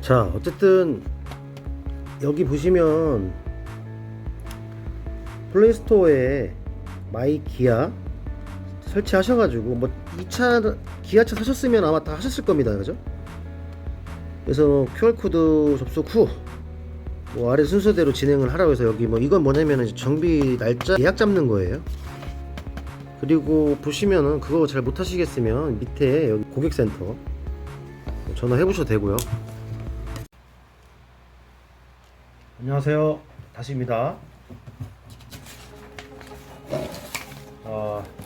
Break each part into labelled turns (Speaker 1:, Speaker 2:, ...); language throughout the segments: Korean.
Speaker 1: 자, 어쨌든 여기 보시면 플레이스토어에 마이 기아 설치하셔가지고 뭐 2차 기아차 사셨으면 아마 다 하셨을 겁니다. 그죠? 그래서 QR코드 접속 후 뭐 아래 순서대로 진행을 하라고 해서 여기 뭐 이건 뭐냐면은 정비 날짜 예약 잡는 거예요. 그리고 보시면은 그거 잘 못하시겠으면 밑에 여기 고객센터 전화해 보셔도 되고요. 안녕하세요, 다시입니다.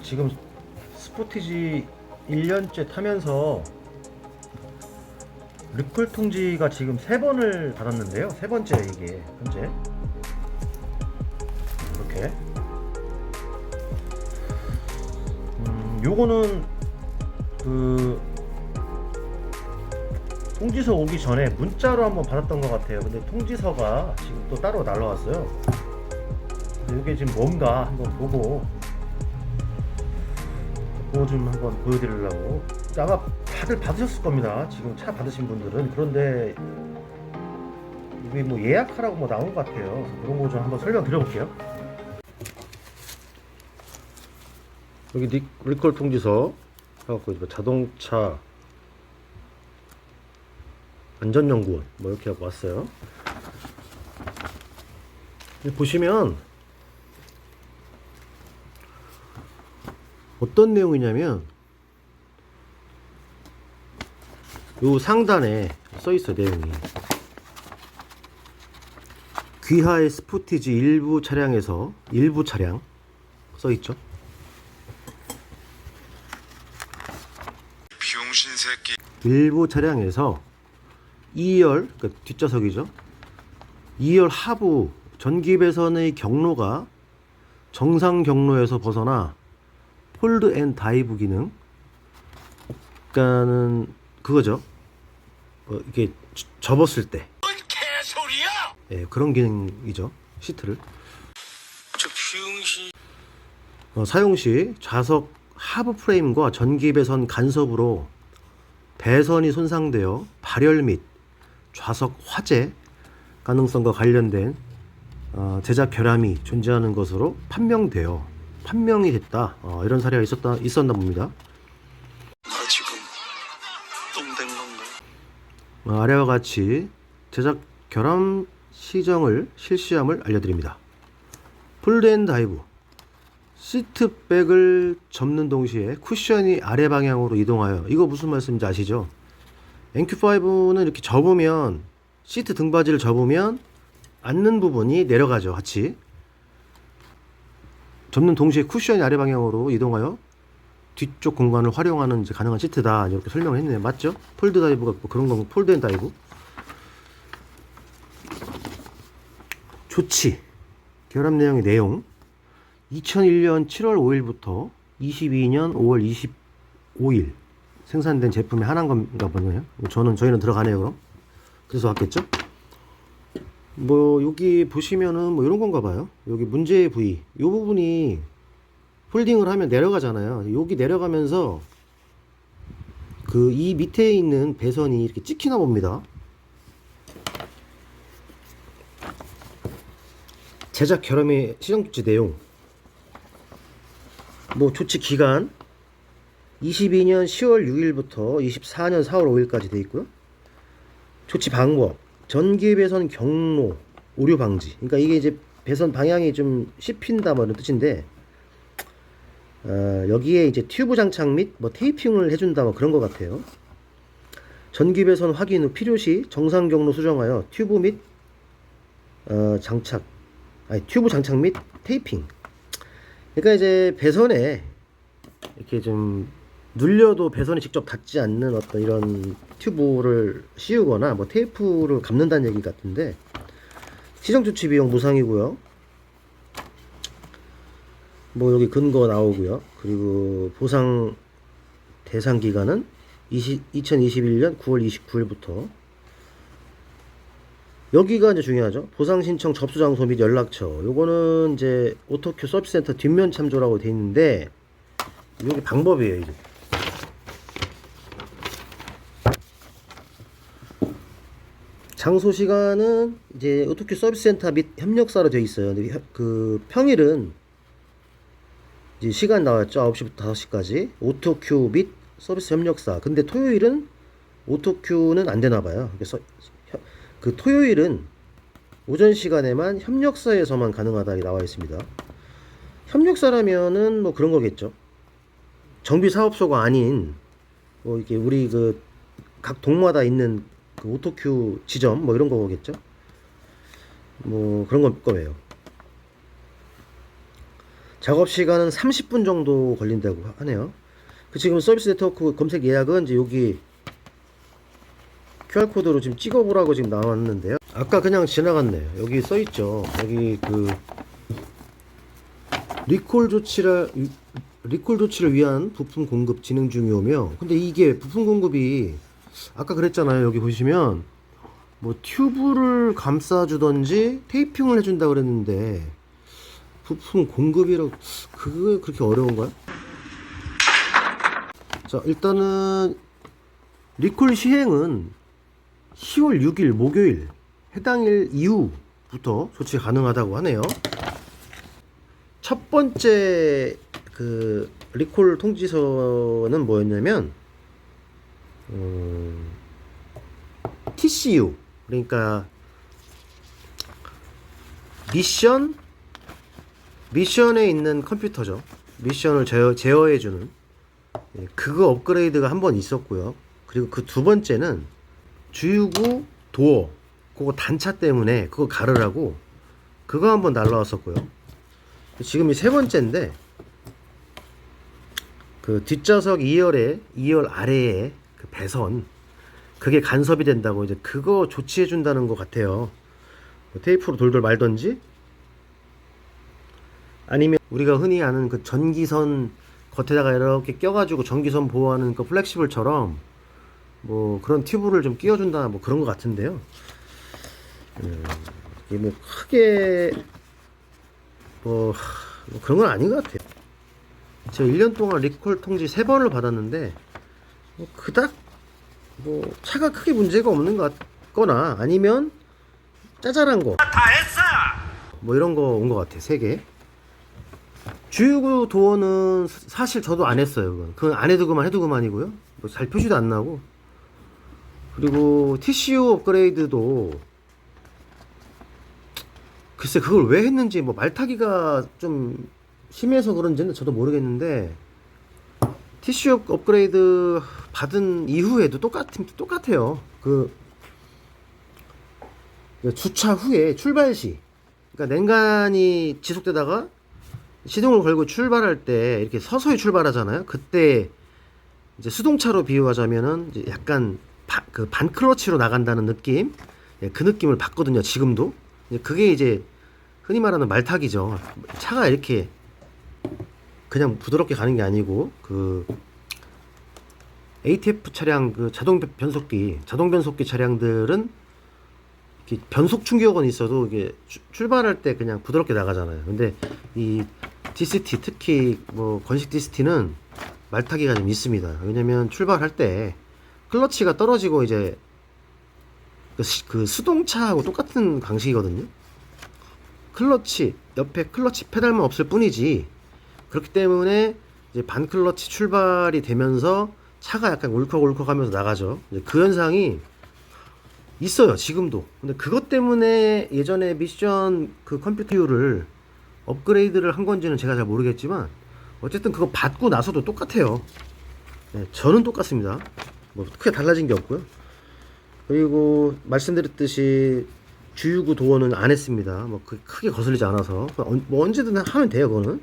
Speaker 1: 지금 스포티지 1년째 타면서 리콜 통지가 지금 3번을 받았는데요. 3번째 이게 현재 이렇게 요거는 그 통지서 오기 전에 문자로 한번 받았던 것 같아요. 근데 통지서가 지금 또 따로 날라왔어요. 이게 지금 뭔가 한번 보고 그거 좀 한번 보여드리려고. 아마 다들 받으셨을 겁니다. 지금 차 받으신 분들은. 그런데 이게 뭐 예약하라고 뭐 나온 것 같아요. 그런 거 좀 한번 설명드려볼게요. 여기 리콜 통지서 해갖고 자동차 안전연구원 뭐 이렇게 하고 왔어요. 보시면 어떤 내용이냐면 요 상단에 써있어요. 내용이 귀하의 스포티지 일부 차량에서 일부 차량 써있죠.
Speaker 2: 병신 새끼.
Speaker 1: 일부 차량에서 2열, 그러니까 뒷좌석이죠. 2열 하부 전기 배선의 경로가 정상 경로에서 벗어나 폴드 앤 다이브 기능, 그러니까는 그거죠. 이게 접었을 때.
Speaker 2: 뭔 개소리야?
Speaker 1: 예, 그런 기능이죠. 시트를.
Speaker 2: 저 병신.
Speaker 1: 사용 시 좌석 하부 프레임과 전기 배선 간섭으로 배선이 손상되어 발열 및 좌석 화재 가능성과 관련된 제작 결함이 존재하는 것으로 판명이 됐다. 이런 사례가 있었나 봅니다.
Speaker 2: 나 지금 똥된 건가?
Speaker 1: 아래와 같이 제작 결함 시정을 실시함을 알려드립니다. 폴드 앤 다이브 시트백을 접는 동시에 쿠션이 아래 방향으로 이동하여, 이거 무슨 말씀인지 아시죠? NQ5는 이렇게 접으면, 시트 등받이를 접으면 앉는 부분이 내려가죠. 같이 접는 동시에 쿠션이 아래 방향으로 이동하여 뒤쪽 공간을 활용하는 이제 가능한 시트다, 이렇게 설명을 했네요. 맞죠? 폴드 다이브가 뭐 그런 건 폴드 앤 다이브. 조치 결함 내용의 내용: 2001년 7월 5일부터 22년 5월 25일 생산된 제품에 한한 건가 보네요. 저희는 들어가네요. 그럼 그래서 왔겠죠. 뭐 여기 보시면은 뭐 이런 건가 봐요. 여기 문제의 부위, 이 부분이 폴딩을 하면 내려가잖아요. 여기 내려가면서 그 이 밑에 있는 배선이 이렇게 찍히나 봅니다. 제작 결함의 시정 조치 내용, 뭐 조치 기간 22년 10월 6일부터 24년 4월 5일까지 돼 있고요. 조치 방법: 전기 배선 경로 오류 방지. 그러니까 이게 이제 배선 방향이 좀 씹힌다 뭐 이런 뜻인데, 여기에 이제 튜브 장착 및 뭐 테이핑을 해준다 뭐 그런 것 같아요. 전기 배선 확인 후 필요시 정상 경로 수정하여 튜브 및 튜브 장착 및 테이핑. 그러니까 이제 배선에 이렇게 좀 눌려도 배선이 직접 닿지 않는 어떤 이런 튜브를 씌우거나 뭐 테이프를 감는다는 얘기 같은데, 시정 조치 비용 무상이고요. 뭐 여기 근거 나오고요. 그리고 보상 대상 기간은 2021년 9월 29일부터. 여기가 이제 중요하죠. 보상 신청 접수 장소 및 연락처. 요거는 이제 오토큐 서비스 센터 뒷면 참조라고 돼 있는데, 이게 방법이에요. 이제 장소 시간은 이제 오토큐 서비스 센터 및 협력사로 되어 있어요. 근데 그 평일은 이제 시간 나왔죠. 9시부터 5시까지 오토큐 및 서비스 협력사. 근데 토요일은 오토큐는 안 되나 봐요. 그래서 그 토요일은 오전 시간에만 협력사에서만 가능하다 나와 있습니다. 협력사라면은 뭐 그런 거겠죠. 정비 사업소가 아닌 뭐 이게 우리 그 각 동마다 있는 그 오토큐 지점 뭐 이런 거겠죠. 뭐 그런 걸 거예요. 작업 시간은 30분 정도 걸린다고 하네요. 그 지금 서비스 네트워크 검색 예약은 이제 여기 QR코드로 지금 찍어보라고 지금 나왔는데요. 아까 그냥 지나갔네요. 여기 써있죠. 여기 그 리콜 조치를 위한 부품 공급 진행 중이오며, 근데 이게 부품 공급이 아까 그랬잖아요. 여기 보시면 뭐 튜브를 감싸주던지 테이핑을 해준다 그랬는데 부품 공급이라고, 그게 그렇게 어려운가요? 자, 일단은 리콜 시행은 10월 6일 목요일 해당일 이후부터 조치 가능하다고 하네요. 첫 번째 그 리콜 통지서는 뭐였냐면 TCU, 그러니까 미션에 있는 컴퓨터죠. 미션을 제어해주는 그거 업그레이드가 한 번 있었고요. 그리고 그 두 번째는 주유구 도어 그거 단차 때문에 그거 가르라고 그거 한 번 날라왔었고요. 지금 이 세 번째인데 그 뒷좌석 2열 아래에 그 배선 그게 간섭이 된다고 이제 그거 조치해 준다는 것 같아요. 테이프로 돌돌 말던지 아니면 우리가 흔히 아는 그 전기선 겉에다가 이렇게 껴가지고 전기선 보호하는 그 플렉시블처럼 뭐 그런 튜브를 좀 끼워준다 뭐 그런 것 같은데요. 이게 뭐 크게 뭐 그런 건 아닌 것 같아요. 제가 1년 동안 리콜 통지 3번을 받았는데 뭐 그닥 뭐 차가 크게 문제가 없는 것 같거나 아니면 짜잘한 거 다 했어! 뭐 이런 거 온 것 같아요. 3개. 주유구 도어는 사실 저도 안 했어요. 그건 안 해도 그만이고요. 뭐 잘 표시도 안 나고. 그리고 TCU 업그레이드도 글쎄 그걸 왜 했는지 뭐 말타기가 좀 심해서 그런지는 저도 모르겠는데 TCU 업그레이드 받은 이후에도 똑같아요. 그 주차 후에 출발 시, 그러니까 냉간이 지속되다가 시동을 걸고 출발할 때 이렇게 서서히 출발하잖아요. 그때 이제 수동차로 비유하자면은 이제 약간 그 반클러치로 나간다는 느낌, 그 느낌을 받거든요. 지금도 그게 이제 흔히 말하는 말타기죠. 차가 이렇게 그냥 부드럽게 가는 게 아니고 그 ATF 차량 그 자동 변속기 차량들은 이렇게 변속 충격은 있어도 이게 출발할 때 그냥 부드럽게 나가잖아요. 근데 이 DCT 특히 뭐 건식 DCT는 말타기가 좀 있습니다. 왜냐면 출발할 때 클러치가 떨어지고 이제 그 수동차하고 똑같은 방식이거든요. 클러치 옆에 클러치 페달만 없을 뿐이지. 그렇기 때문에 이제 반클러치 출발이 되면서 차가 약간 울컥울컥 하면서 나가죠. 그 현상이 있어요, 지금도. 근데 그것 때문에 예전에 미션 그 컴퓨터를 업그레이드를 한 건지는 제가 잘 모르겠지만 어쨌든 그거 받고 나서도 똑같아요. 네, 저는 똑같습니다. 뭐 크게 달라진 게 없고요. 그리고 말씀드렸듯이 주유구 도어는 안 했습니다. 뭐 크게 거슬리지 않아서 뭐 언제든 하면 돼요, 그거는.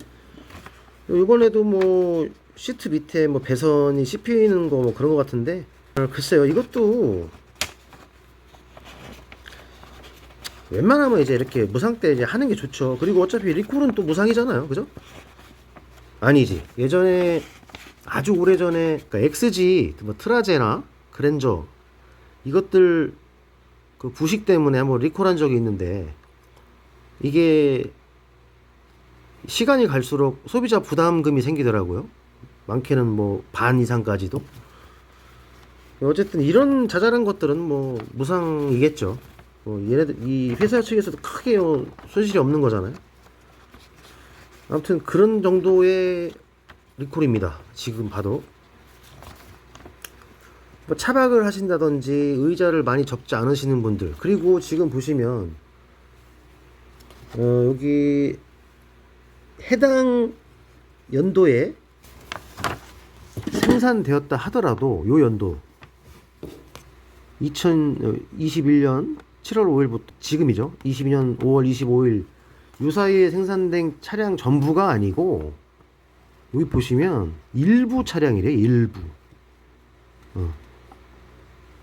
Speaker 1: 이번에도 뭐 시트 밑에 뭐 배선이 씹히는 거 뭐 그런 거 같은데 글쎄요, 이것도 웬만하면 이제 이렇게 무상 때 이제 하는 게 좋죠. 그리고 어차피 리콜은 또 무상이잖아요, 그죠? 아니지. 예전에 아주 오래전에 그러니까 XG 뭐 트라제나 그랜저 이것들 그 부식 때문에 한번 리콜한 적이 있는데 이게 시간이 갈수록 소비자 부담금이 생기더라고요. 많게는 뭐 반 이상까지도. 어쨌든 이런 자잘한 것들은 뭐 무상이겠죠. 얘네들 이 회사 측에서도 크게 손실이 없는 거잖아요. 아무튼 그런 정도의 리콜입니다. 지금 봐도 뭐 차박을 하신다든지 의자를 많이 접지 않으시는 분들, 그리고 지금 보시면 여기 해당 연도에 생산되었다 하더라도 요 연도 2021년 7월 5일부터 지금이죠. 22년 5월 25일 요 사이에 생산된 차량 전부가 아니고 여기 보시면 일부 차량이래. 일부.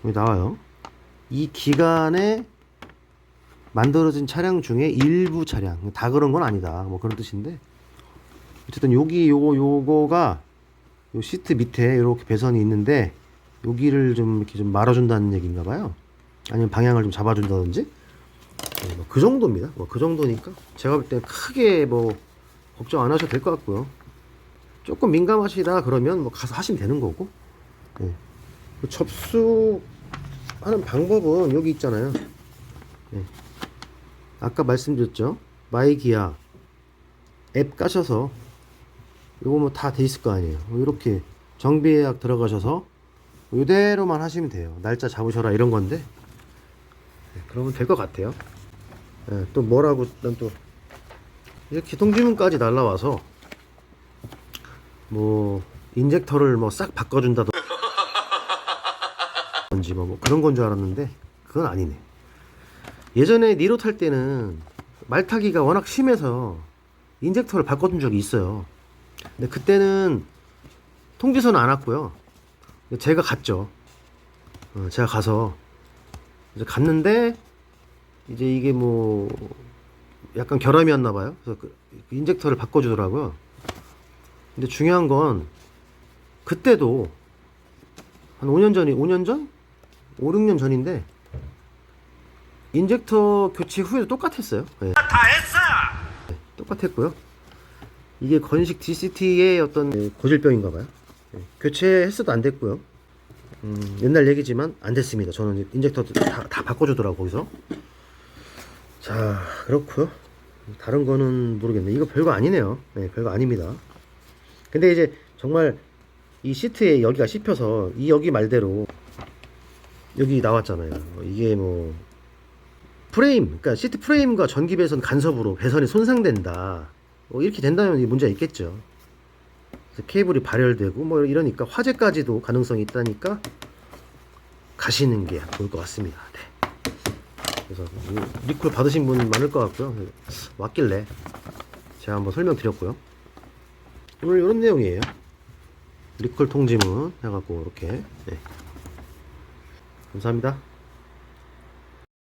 Speaker 1: 여기 나와요. 이 기간에 만들어진 차량 중에 일부 차량. 다 그런 건 아니다. 뭐 그런 뜻인데. 어쨌든 여기 요거가 요 시트 밑에 이렇게 배선이 있는데 여기를 좀 이렇게 좀 말아준다는 얘기인가 봐요. 아니면 방향을 좀 잡아준다든지. 뭐 그 정도입니다. 뭐 그 정도니까 제가 볼 때는 크게 뭐 걱정 안 하셔도 될 것 같고요. 조금 민감하시다 그러면 뭐 가서 하시면 되는 거고. 네. 접수하는 방법은 여기 있잖아요. 네. 아까 말씀드렸죠. 마이기아 앱 까셔서 요거 뭐 다 돼 있을 거 아니에요. 이렇게 정비 예약 들어가셔서 이대로만 하시면 돼요. 날짜 잡으셔라 이런 건데. 네, 그러면 될 것 같아요. 네, 또 뭐라고 난 또 이렇게 통지문까지 날라와서 뭐 인젝터를 뭐 싹 바꿔준다든지 뭐 그런 건 줄 알았는데 그건 아니네. 예전에 니로 탈 때는 말타기가 워낙 심해서 인젝터를 바꿔준 적이 있어요. 근데 그때는 통지서는 안 왔고요. 제가 갔죠. 제가 가서 이제 갔는데 이제 이게 뭐 약간 결함이었나 봐요. 그래서 그 인젝터를 바꿔주더라고요. 근데 중요한 건 그때도 한 5년 전이 5년 전? 5, 6년 전인데 인젝터 교체 후에도 똑같았어요. 네.
Speaker 2: 다 했어.
Speaker 1: 네, 똑같았고요. 이게 건식 DCT의 어떤 고질병인가 봐요. 네, 교체했어도 안 됐고요. 옛날 얘기지만 안 됐습니다. 저는 인젝터 다 바꿔주더라고 거기서. 자, 그렇고요. 다른 거는 모르겠네. 이거 별거 아니네요. 네, 별거 아닙니다. 근데 이제 정말 이 시트에 여기가 씹혀서 이 여기 말대로 여기 나왔잖아요. 이게 뭐 프레임, 그러니까 시트 프레임과 전기 배선 간섭으로 배선이 손상된다. 이렇게 된다면 이 문제가 있겠죠. 그래서 케이블이 발열되고 뭐 이러니까 화재까지도 가능성이 있다니까 가시는 게 좋을 것 같습니다. 네. 그래서 리콜 받으신 분 많을 것 같고요. 왔길래 제가 한번 설명드렸고요. 오늘 이런 내용이에요. 리콜 통지문 해갖고 이렇게. 네. 감사합니다.